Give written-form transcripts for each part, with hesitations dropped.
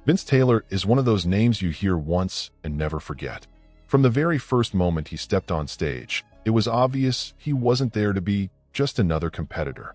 Vince Taylor is one of those names you hear once and never forget. From the very first moment he stepped on stage, it was obvious he wasn't there to be just another competitor.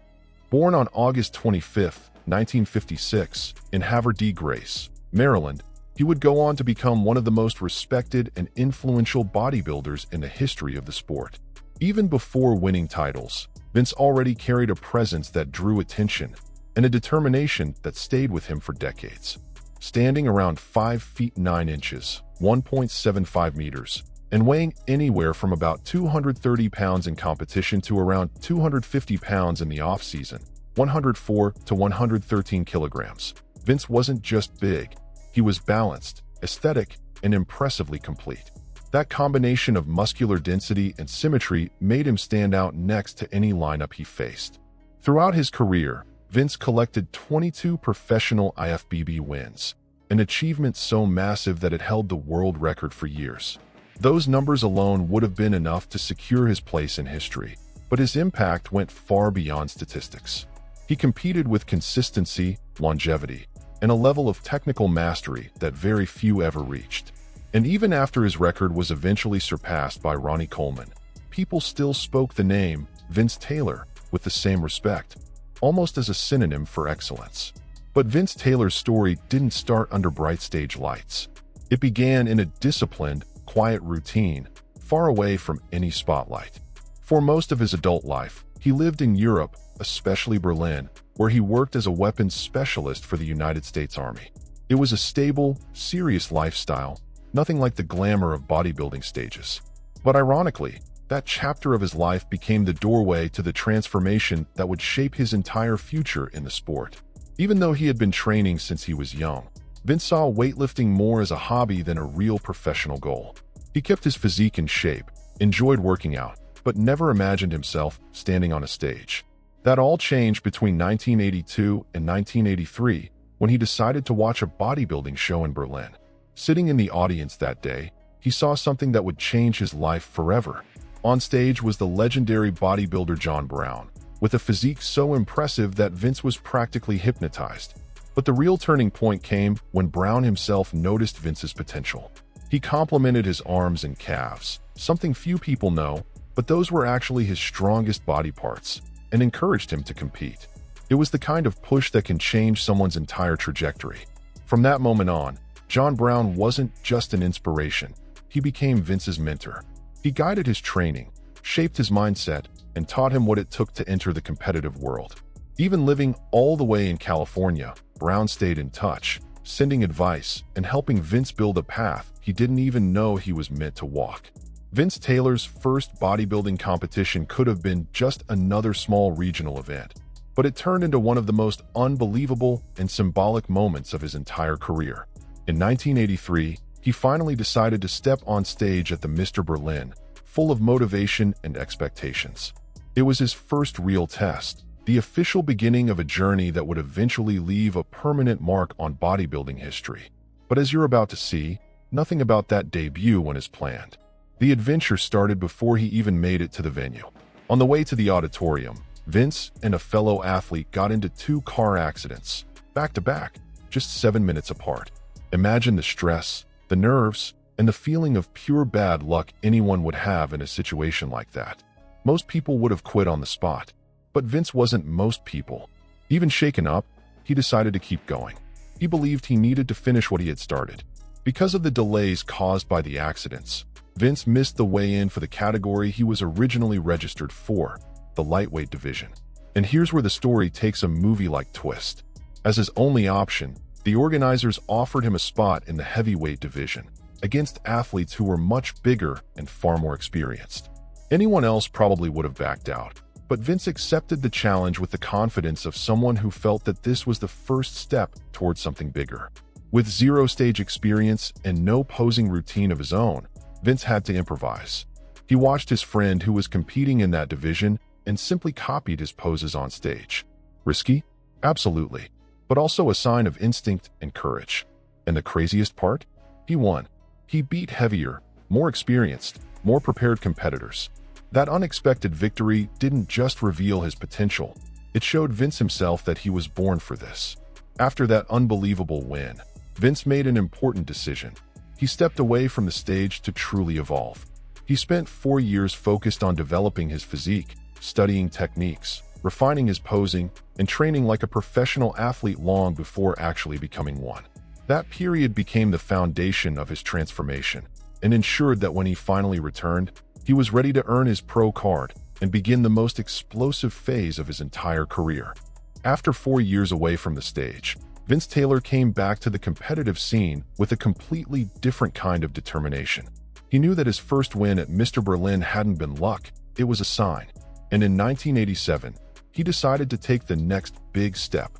Born on August 25, 1956, in Havre de Grace, Maryland, he would go on to become one of the most respected and influential bodybuilders in the history of the sport. Even before winning titles, Vince already carried a presence that drew attention and a determination that stayed with him for decades. Standing around 5 feet 9 inches, 1.75 meters, and weighing anywhere from about 230 pounds in competition to around 250 pounds in the off-season, 104 to 113 kilograms, Vince wasn't just big, he was balanced, aesthetic, and impressively complete. That combination of muscular density and symmetry made him stand out next to any lineup he faced. Throughout his career, Vince collected 22 professional IFBB wins, an achievement so massive that it held the world record for years. Those numbers alone would have been enough to secure his place in history, but his impact went far beyond statistics. He competed with consistency, longevity, and a level of technical mastery that very few ever reached. And even after his record was eventually surpassed by Ronnie Coleman, people still spoke the name Vince Taylor with the same respect, almost as a synonym for excellence. But Vince Taylor's story didn't start under bright stage lights. It began in a disciplined, quiet routine, far away from any spotlight. For most of his adult life, he lived in Europe, especially Berlin, where he worked as a weapons specialist for the United States Army. It was a stable, serious lifestyle, nothing like the glamour of bodybuilding stages. But ironically, that chapter of his life became the doorway to the transformation that would shape his entire future in the sport. Even though he had been training since he was young, Vince saw weightlifting more as a hobby than a real professional goal. He kept his physique in shape, enjoyed working out, but never imagined himself standing on a stage. That all changed between 1982 and 1983 when he decided to watch a bodybuilding show in Berlin. Sitting in the audience that day, he saw something that would change his life forever. On stage was the legendary bodybuilder John Brown, with a physique so impressive that Vince was practically hypnotized. But the real turning point came when Brown himself noticed Vince's potential. He complimented his arms and calves, something few people know, but those were actually his strongest body parts, and encouraged him to compete. It was the kind of push that can change someone's entire trajectory. From that moment on, John Brown wasn't just an inspiration. He became Vince's mentor. He guided his training, shaped his mindset, and taught him what it took to enter the competitive world. Even living all the way in California, Brown stayed in touch, sending advice and helping Vince build a path he didn't even know he was meant to walk. Vince Taylor's first bodybuilding competition could have been just another small regional event, but it turned into one of the most unbelievable and symbolic moments of his entire career. In 1983, he finally decided to step on stage at the Mr. Berlin, full of motivation and expectations. It was his first real test, the official beginning of a journey that would eventually leave a permanent mark on bodybuilding history. But as you're about to see, nothing about that debut went as planned. The adventure started before he even made it to the venue. On the way to the auditorium, Vince and a fellow athlete got into 2 car accidents, back to back, just 7 minutes apart. Imagine the stress, the nerves, and the feeling of pure bad luck anyone would have in a situation like that. Most people would have quit on the spot, but Vince wasn't most people. Even shaken up, he decided to keep going. He believed he needed to finish what he had started. Because of the delays caused by the accidents, Vince missed the weigh-in for the category he was originally registered for, the lightweight division. And here's where the story takes a movie-like twist. As his only option, the organizers offered him a spot in the heavyweight division, against athletes who were much bigger and far more experienced. Anyone else probably would have backed out, but Vince accepted the challenge with the confidence of someone who felt that this was the first step towards something bigger. With 0 stage experience and no posing routine of his own, Vince had to improvise. He watched his friend who was competing in that division and simply copied his poses on stage. Risky? Absolutely, but also a sign of instinct and courage. And the craziest part? He won. He beat heavier, more experienced, more prepared competitors. That unexpected victory didn't just reveal his potential, it showed Vince himself that he was born for this. After that unbelievable win, Vince made an important decision. He stepped away from the stage to truly evolve. He spent 4 years focused on developing his physique, studying techniques, refining his posing, and training like a professional athlete long before actually becoming one. That period became the foundation of his transformation and ensured that when he finally returned, he was ready to earn his pro card and begin the most explosive phase of his entire career. After 4 years away from the stage, Vince Taylor came back to the competitive scene with a completely different kind of determination. He knew that his first win at Mr. Berlin hadn't been luck, it was a sign. And in 1987, he decided to take the next big step,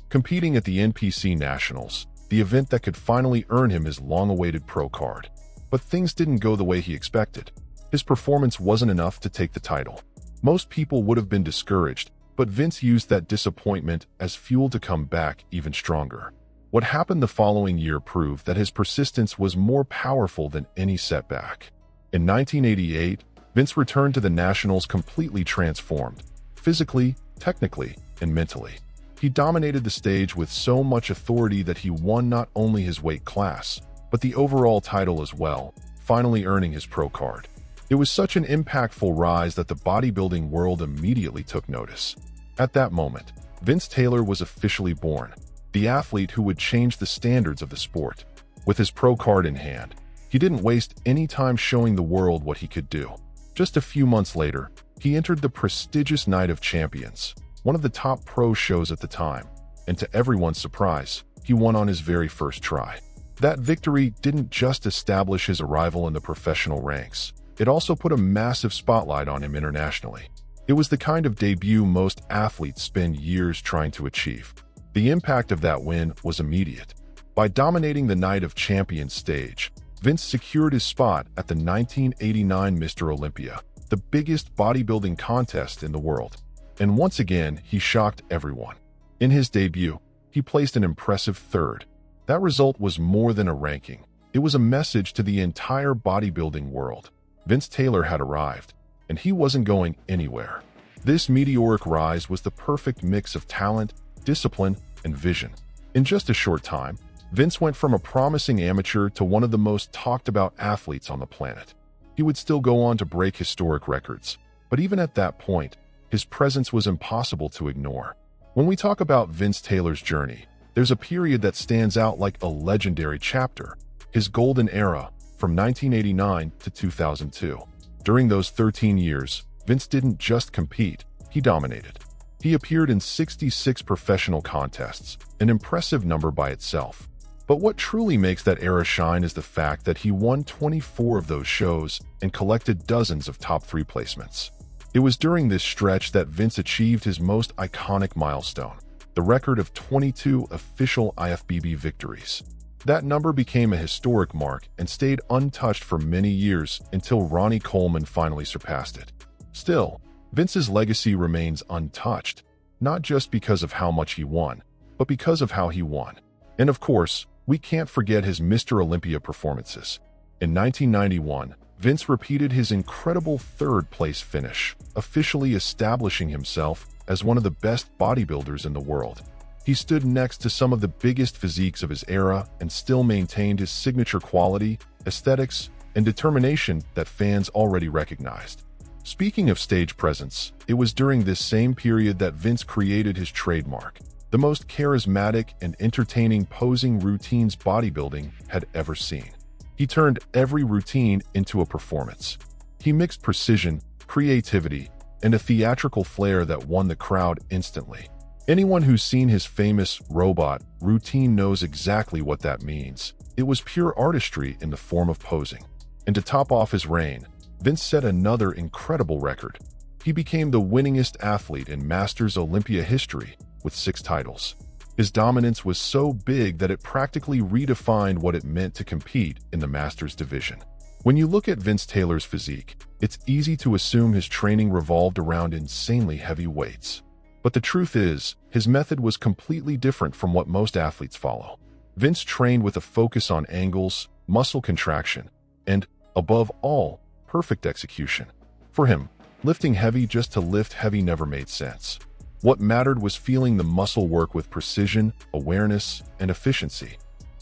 competing at the NPC Nationals, the event that could finally earn him his long-awaited pro card. But things didn't go the way he expected. His performance wasn't enough to take the title. Most people would have been discouraged, but Vince used that disappointment as fuel to come back even stronger. What happened the following year proved that his persistence was more powerful than any setback. In 1988, Vince returned to the Nationals completely transformed, physically, technically, and mentally. He dominated the stage with so much authority that he won not only his weight class, but the overall title as well, finally earning his pro card. It was such an impactful rise that the bodybuilding world immediately took notice. At that moment, Vince Taylor was officially born, the athlete who would change the standards of the sport. With his pro card in hand, he didn't waste any time showing the world what he could do. Just a few months later, he entered the prestigious Night of Champions, one of the top pro shows at the time, and to everyone's surprise, he won on his very first try. That victory didn't just establish his arrival in the professional ranks, it also put a massive spotlight on him internationally. It was the kind of debut most athletes spend years trying to achieve. The impact of that win was immediate. By dominating the Night of Champions stage, Vince secured his spot at the 1989 Mr. Olympia, the biggest bodybuilding contest in the world. And once again, he shocked everyone. In his debut, he placed an impressive third. That result was more than a ranking. It was a message to the entire bodybuilding world. Vince Taylor had arrived, and he wasn't going anywhere. This meteoric rise was the perfect mix of talent, discipline, and vision. In just a short time, Vince went from a promising amateur to one of the most talked-about athletes on the planet. He would still go on to break historic records, but even at that point, his presence was impossible to ignore. When we talk about Vince Taylor's journey, there's a period that stands out like a legendary chapter, his golden era from 1989 to 2002. During those 13 years, Vince didn't just compete, he dominated. He appeared in 66 professional contests, an impressive number by itself. But what truly makes that era shine is the fact that he won 24 of those shows and collected dozens of top 3 placements. It was during this stretch that Vince achieved his most iconic milestone, the record of 22 official IFBB victories. That number became a historic mark and stayed untouched for many years until Ronnie Coleman finally surpassed it. Still, Vince's legacy remains untouched, not just because of how much he won, but because of how he won. And of course, we can't forget his Mr. Olympia performances. In 1991, Vince repeated his incredible third-place finish, officially establishing himself as one of the best bodybuilders in the world. He stood next to some of the biggest physiques of his era and still maintained his signature quality, aesthetics, and determination that fans already recognized. Speaking of stage presence, it was during this same period that Vince created his trademark, the most charismatic and entertaining posing routines bodybuilding had ever seen. He turned every routine into a performance. He mixed precision, creativity, and a theatrical flair that won the crowd instantly. Anyone who's seen his famous robot routine knows exactly what that means. It was pure artistry in the form of posing. And to top off his reign, Vince set another incredible record. He became the winningest athlete in Masters Olympia history with 6 titles. His dominance was so big that it practically redefined what it meant to compete in the Masters division. When you look at Vince Taylor's physique, it's easy to assume his training revolved around insanely heavy weights. But the truth is, his method was completely different from what most athletes follow. Vince trained with a focus on angles, muscle contraction, and, above all, perfect execution. For him, lifting heavy just to lift heavy never made sense. What mattered was feeling the muscle work with precision, awareness, and efficiency.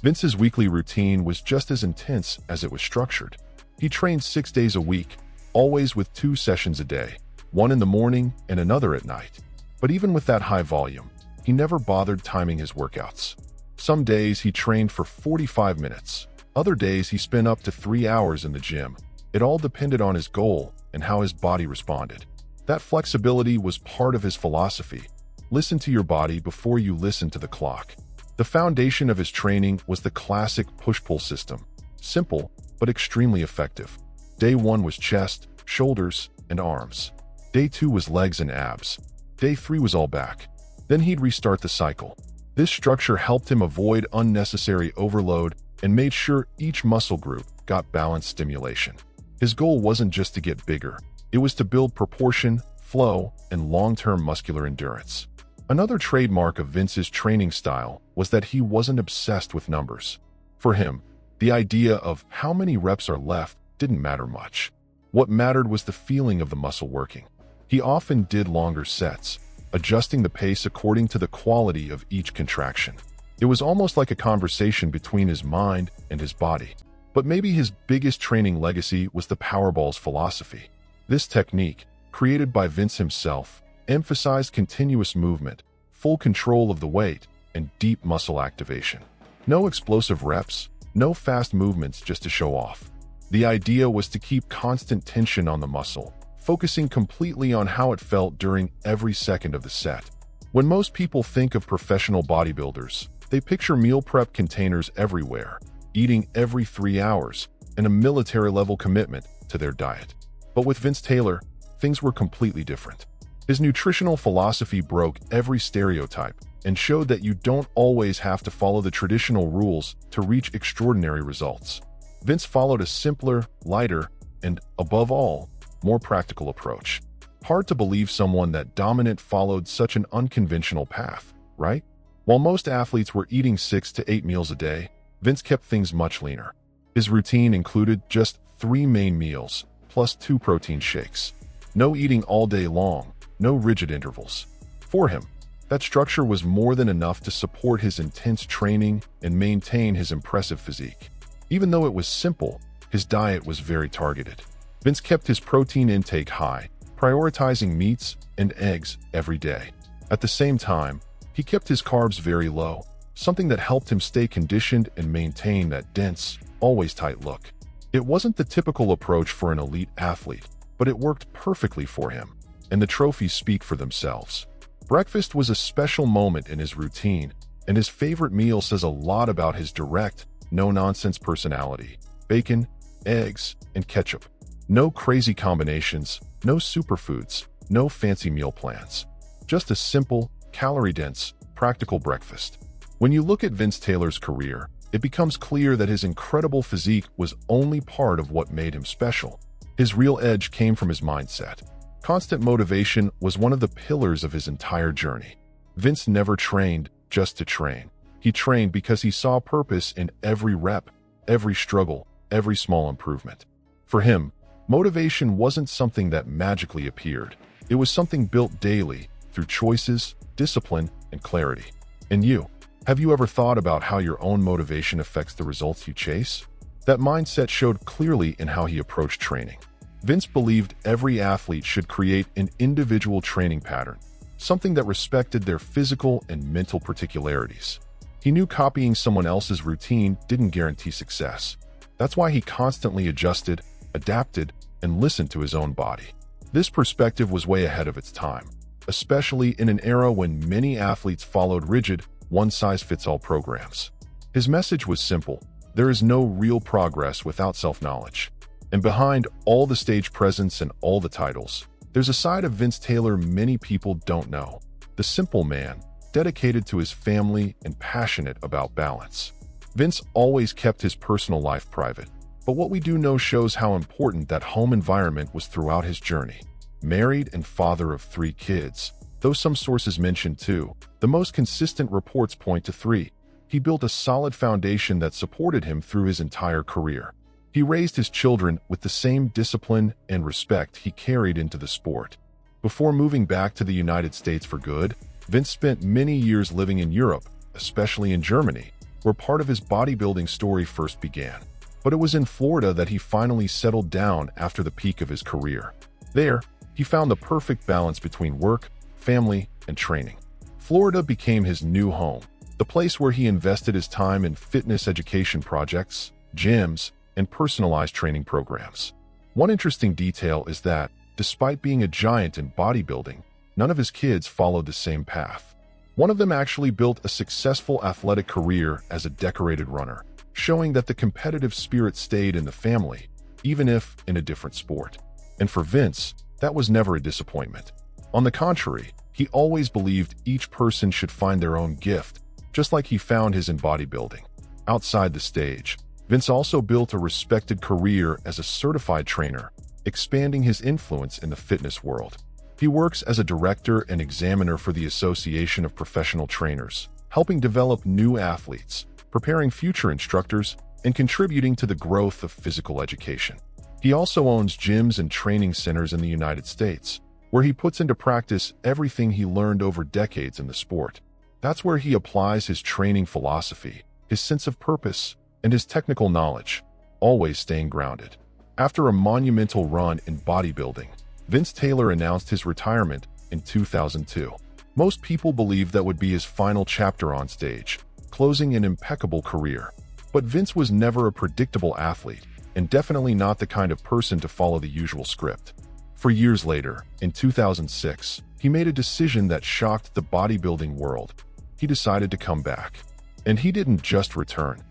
Vince's weekly routine was just as intense as it was structured. He trained 6 days a week, always with 2 sessions a day, one in the morning and another at night. But even with that high volume, he never bothered timing his workouts. Some days he trained for 45 minutes. Other days he spent up to 3 hours in the gym. It all depended on his goal and how his body responded. That flexibility was part of his philosophy. Listen to your body before you listen to the clock. The foundation of his training was the classic push-pull system. Simple, but extremely effective. Day 1 was chest, shoulders, and arms. Day 2 was legs and abs. Day 3 was all back. Then he'd restart the cycle. This structure helped him avoid unnecessary overload and made sure each muscle group got balanced stimulation. His goal wasn't just to get bigger. It was to build proportion, flow, and long-term muscular endurance. Another trademark of Vince's training style was that he wasn't obsessed with numbers. For him, the idea of how many reps are left didn't matter much. What mattered was the feeling of the muscle working. He often did longer sets, adjusting the pace according to the quality of each contraction. It was almost like a conversation between his mind and his body. But maybe his biggest training legacy was the Powerball's philosophy. This technique, created by Vince himself, emphasized continuous movement, full control of the weight, and deep muscle activation. No explosive reps, no fast movements just to show off. The idea was to keep constant tension on the muscle, focusing completely on how it felt during every second of the set. When most people think of professional bodybuilders, they picture meal prep containers everywhere, eating every 3 hours, and a military-level commitment to their diet. But with Vince Taylor, things were completely different. His nutritional philosophy broke every stereotype and showed that you don't always have to follow the traditional rules to reach extraordinary results. Vince followed a simpler, lighter, and, above all, more practical approach. Hard to believe someone that dominant followed such an unconventional path, right? While most athletes were eating 6 to 8 meals a day, Vince kept things much leaner. His routine included just 3 main meals, plus 2 protein shakes. No eating all day long, no rigid intervals. For him, that structure was more than enough to support his intense training and maintain his impressive physique. Even though it was simple, his diet was very targeted. Vince kept his protein intake high, prioritizing meats and eggs every day. At the same time, he kept his carbs very low, something that helped him stay conditioned and maintain that dense, always tight look. It wasn't the typical approach for an elite athlete, but it worked perfectly for him, and the trophies speak for themselves. Breakfast was a special moment in his routine, and his favorite meal says a lot about his direct, no-nonsense personality. Bacon, eggs, and ketchup. No crazy combinations, no superfoods, no fancy meal plans. Just a simple, calorie-dense, practical breakfast. When you look at Vince Taylor's career, it becomes clear that his incredible physique was only part of what made him special. His real edge came from his mindset. Constant motivation was one of the pillars of his entire journey. Vince never trained just to train. He trained because he saw purpose in every rep, every struggle, every small improvement. For him, motivation wasn't something that magically appeared. It was something built daily through choices, discipline, and clarity. And you, have you ever thought about how your own motivation affects the results you chase? That mindset showed clearly in how he approached training. Vince believed every athlete should create an individual training pattern, something that respected their physical and mental particularities. He knew copying someone else's routine didn't guarantee success. That's why he constantly adjusted, adapted, and listened to his own body. This perspective was way ahead of its time, especially in an era when many athletes followed rigid, one-size-fits-all programs. His message was simple: there is no real progress without self-knowledge. And behind all the stage presence and all the titles, there's a side of Vince Taylor many people don't know. The simple man, dedicated to his family and passionate about balance. Vince always kept his personal life private, but what we do know shows how important that home environment was throughout his journey. Married and father of 3 kids, though some sources mention 2, the most consistent reports point to 3. He built a solid foundation that supported him through his entire career. He raised his children with the same discipline and respect he carried into the sport. Before moving back to the United States for good, Vince spent many years living in Europe, especially in Germany, where part of his bodybuilding story first began. But it was in Florida that he finally settled down after the peak of his career. There, he found the perfect balance between work, family, and training. Florida became his new home, the place where he invested his time in fitness education projects, gyms, and personalized training programs. One interesting detail is that, despite being a giant in bodybuilding, none of his kids followed the same path. One of them actually built a successful athletic career as a decorated runner, showing that the competitive spirit stayed in the family, even if in a different sport. And for Vince, that was never a disappointment. On the contrary, he always believed each person should find their own gift, just like he found his in bodybuilding. Outside the stage, Vince also built a respected career as a certified trainer, expanding his influence in the fitness world. He works as a director and examiner for the Association of Professional Trainers, helping develop new athletes, preparing future instructors, and contributing to the growth of physical education. He also owns gyms and training centers in the United States, where he puts into practice everything he learned over decades in the sport. That's where he applies his training philosophy, his sense of purpose, and his technical knowledge, always staying grounded. After a monumental run in bodybuilding, Vince Taylor announced his retirement in 2002. Most people believed that would be his final chapter on stage, closing an impeccable career. But Vince was never a predictable athlete, and definitely not the kind of person to follow the usual script. For years later, in 2006, he made a decision that shocked the bodybuilding world. He decided to come back. And he didn't just return.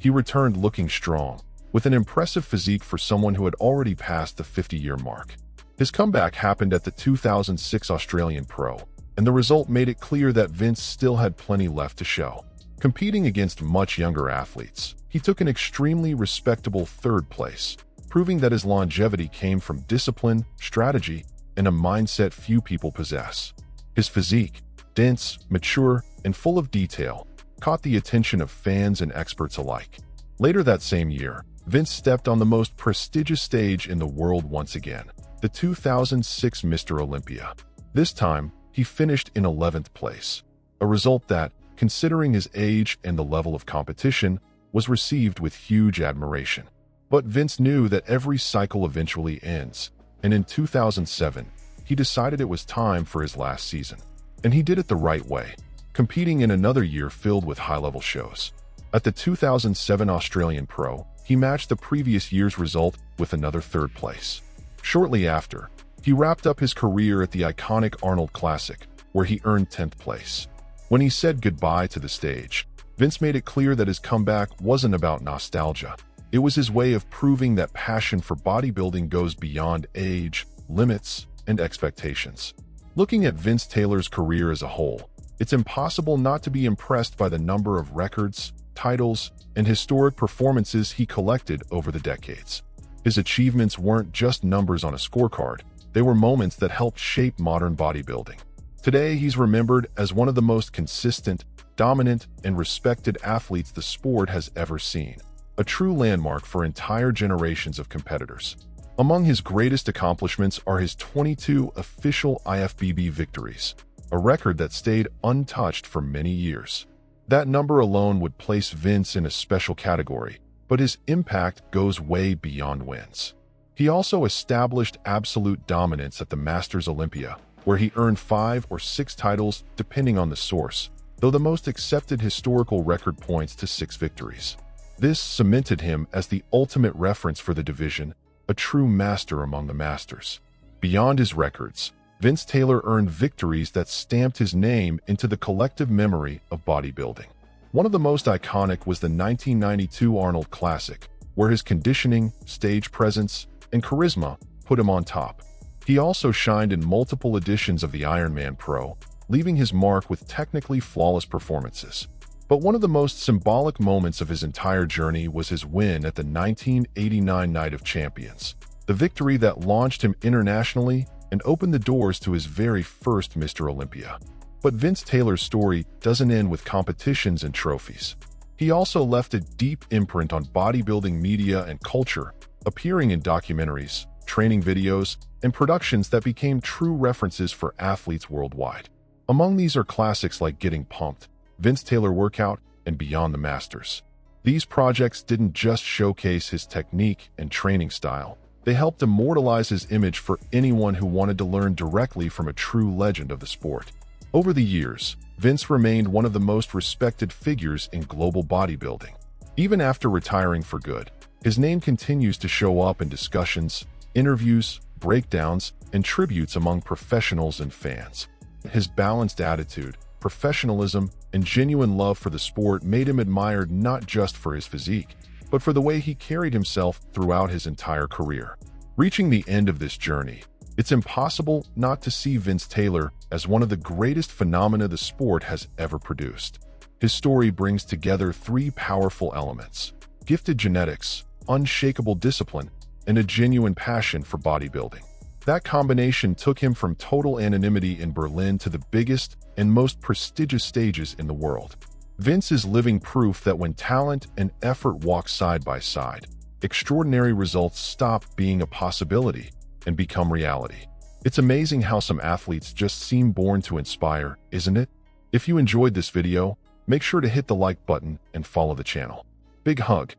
He returned looking strong, with an impressive physique for someone who had already passed the 50-year mark. His comeback happened at the 2006 Australian Pro, and the result made it clear that Vince still had plenty left to show. Competing against much younger athletes, he took an extremely respectable third place, proving that his longevity came from discipline, strategy, and a mindset few people possess. His physique, dense, mature, and full of detail, caught the attention of fans and experts alike. Later that same year, Vince stepped on the most prestigious stage in the world once again, the 2006 Mr. Olympia. This time, he finished in 11th place, a result that, considering his age and the level of competition, was received with huge admiration. But Vince knew that every cycle eventually ends, and in 2007, he decided it was time for his last season. And he did it the right way, competing in another year filled with high-level shows. At the 2007 Australian Pro, he matched the previous year's result with another third place. Shortly after, he wrapped up his career at the iconic Arnold Classic, where he earned 10th place. When he said goodbye to the stage, Vince made it clear that his comeback wasn't about nostalgia. It was his way of proving that passion for bodybuilding goes beyond age, limits, and expectations. Looking at Vince Taylor's career as a whole, it's impossible not to be impressed by the number of records, titles, and historic performances he collected over the decades. His achievements weren't just numbers on a scorecard, they were moments that helped shape modern bodybuilding. Today, he's remembered as one of the most consistent, dominant, and respected athletes the sport has ever seen, a true landmark for entire generations of competitors. Among his greatest accomplishments are his 22 official IFBB victories, a record that stayed untouched for many years. That number alone would place Vince in a special category, but his impact goes way beyond wins. He also established absolute dominance at the Masters Olympia, where he earned 5 or 6 titles depending on the source, though the most accepted historical record points to 6 victories. This cemented him as the ultimate reference for the division, a true master among the masters. Beyond his records, Vince Taylor earned victories that stamped his name into the collective memory of bodybuilding. One of the most iconic was the 1992 Arnold Classic, where his conditioning, stage presence, and charisma put him on top. He also shined in multiple editions of the Ironman Pro, leaving his mark with technically flawless performances. But one of the most symbolic moments of his entire journey was his win at the 1989 Night of Champions, the victory that launched him internationally and opened the doors to his very first Mr. Olympia. But Vince Taylor's story doesn't end with competitions and trophies. He also left a deep imprint on bodybuilding media and culture, appearing in documentaries, training videos, and productions that became true references for athletes worldwide. Among these are classics like Getting Pumped, Vince Taylor Workout, and beyond the masters. These projects didn't just showcase his technique and training style. They helped immortalize his image for anyone who wanted to learn directly from a true legend of the sport. Over the years, Vince remained one of the most respected figures in global bodybuilding. Even after retiring for good, his name continues to show up in discussions, interviews, breakdowns, and tributes among professionals and fans. His balanced attitude, professionalism, and genuine love for the sport made him admired not just for his physique, but for the way he carried himself throughout his entire career. Reaching the end of this journey, it's impossible not to see Vince Taylor as one of the greatest phenomena the sport has ever produced. His story brings together three powerful elements: gifted genetics, unshakable discipline, and a genuine passion for bodybuilding. That combination took him from total anonymity in Berlin to the biggest and most prestigious stages in the world. Vince is living proof that when talent and effort walk side by side, extraordinary results stop being a possibility and become reality. It's amazing how some athletes just seem born to inspire, isn't it? If you enjoyed this video, make sure to hit the like button and follow the channel. Big hug.